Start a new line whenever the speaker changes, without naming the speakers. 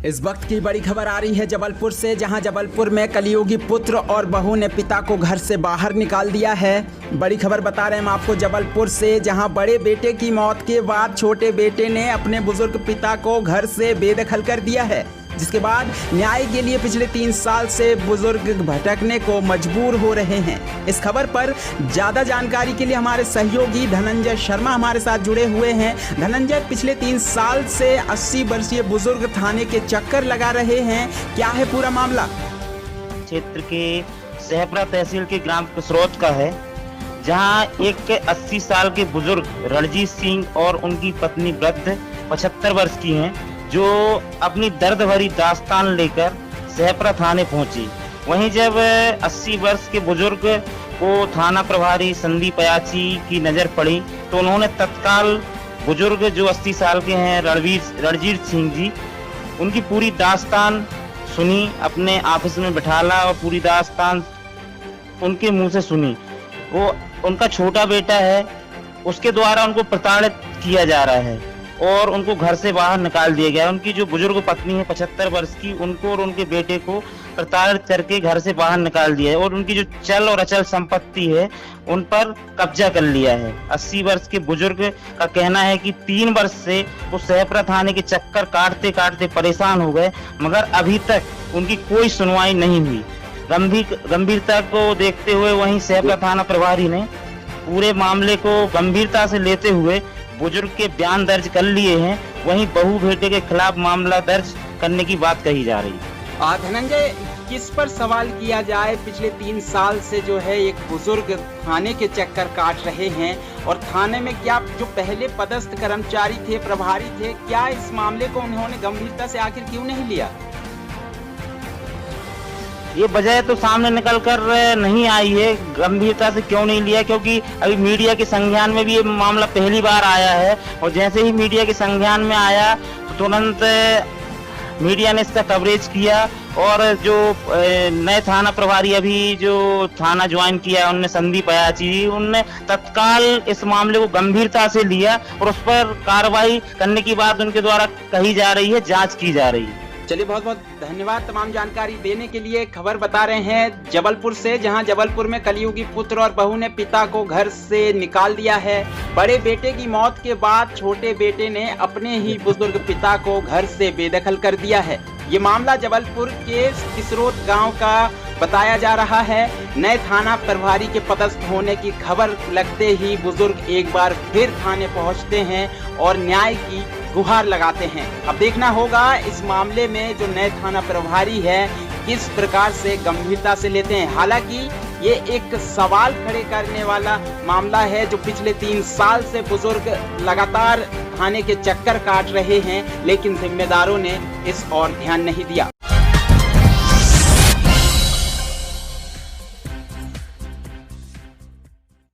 इस वक्त की बड़ी खबर आ रही है जबलपुर से, जहां जबलपुर में कलयुगी पुत्र और बहू ने पिता को घर से बाहर निकाल दिया है। बड़ी खबर बता रहे हैं हम आपको जबलपुर से, जहां बड़े बेटे की मौत के बाद छोटे बेटे ने अपने बुजुर्ग पिता को घर से बेदखल कर दिया है, जिसके बाद न्याय के लिए पिछले 3 साल से बुजुर्ग भटकने को मजबूर हो रहे हैं। इस खबर पर ज़्यादा जानकारी के लिए हमारे सहयोगी धनंजय शर्मा हमारे साथ जुड़े हुए हैं। धनंजय, पिछले 3 साल से 80 वर्षीय बुजुर्ग थाने के चक्कर लगा रहे हैं, क्या है पूरा मामला?
क्षेत्र के सहपरा तहसील के ग्राम कसरौत का है, जहां एक 80 साल के बुजुर्ग रणजीत सिंह और उनकी पत्नी वृद्ध 75 वर्ष की हैं, जो अपनी दर्द भरी दास्तान लेकर सहपरा थाने पहुंची। वहीं जब 80 वर्ष के बुजुर्ग को थाना प्रभारी संदीप अयाची की नजर पड़ी तो उन्होंने तत्काल बुजुर्ग जो 80 साल के हैं रणजीत सिंह जी, उनकी पूरी दास्तान सुनी, अपने ऑफिस में बिठाला और पूरी दास्तान उनके मुंह से सुनी। वो उनका छोटा बेटा है, उसके द्वारा उनको प्रताड़ित किया जा रहा है और उनको घर से बाहर निकाल दिया गया है। उनकी जो बुजुर्ग पत्नी है 75 वर्ष की, उनको और उनके बेटे को प्रताड़ित करके घर से बाहर निकाल दिया है और उनकी जो चल और अचल संपत्ति है उन पर कब्जा कर लिया है। 80 वर्ष के बुजुर्ग का कहना है कि 3 वर्ष से वो सहपरा थाने के चक्कर काटते काटते परेशान हो गए, मगर अभी तक उनकी कोई सुनवाई नहीं हुई। गंभीरता को देखते हुए वहीं सहपरा थाना प्रभारी ने पूरे मामले को गंभीरता से लेते हुए बुजुर्ग के बयान दर्ज कर लिए हैं। वहीं बहू बेटे के खिलाफ मामला दर्ज करने की बात कही जा रही है।
धनंजय, किस पर सवाल किया जाए? पिछले 3 साल से जो है एक बुजुर्ग थाने के चक्कर काट रहे हैं और थाने में क्या जो पहले पदस्थ कर्मचारी थे, प्रभारी थे, क्या इस मामले को उन्होंने गंभीरता से आखिर क्यों नहीं लिया?
ये वजह तो सामने निकल कर नहीं आई है, गंभीरता से क्यों नहीं लिया, क्योंकि अभी मीडिया के संज्ञान में भी ये मामला पहली बार आया है और जैसे ही मीडिया के संज्ञान में आया तो तुरंत मीडिया ने इसका कवरेज किया और जो नए थाना प्रभारी अभी जो थाना ज्वाइन किया है उनने संदीप अयाची जी, उनने तत्काल इस मामले को गंभीरता से लिया और उस पर कार्रवाई करने की बात उनके द्वारा कही जा रही है, जांच की जा रही है।
चलिए, बहुत बहुत धन्यवाद तमाम जानकारी देने के लिए। खबर बता रहे हैं जबलपुर से, जहां जबलपुर में कलयुगी पुत्र और बहू ने पिता को घर से निकाल दिया है। बड़े बेटे की मौत के बाद छोटे बेटे ने अपने ही बुजुर्ग पिता को घर से बेदखल कर दिया है। ये मामला जबलपुर के कसरौत गांव का बताया जा रहा है। नए थाना प्रभारी के पदस्थ होने की खबर लगते ही बुजुर्ग एक बार फिर थाने पहुंचते हैं और न्याय की गुहार लगाते हैं। अब देखना होगा इस मामले में जो नए थाना प्रभारी है किस प्रकार से गंभीरता से लेते हैं। हालांकि ये एक सवाल खड़े करने वाला मामला है, जो पिछले 3 साल से बुजुर्ग लगातार थाने के चक्कर काट रहे हैं, लेकिन जिम्मेदारों ने इस ओर ध्यान नहीं दिया।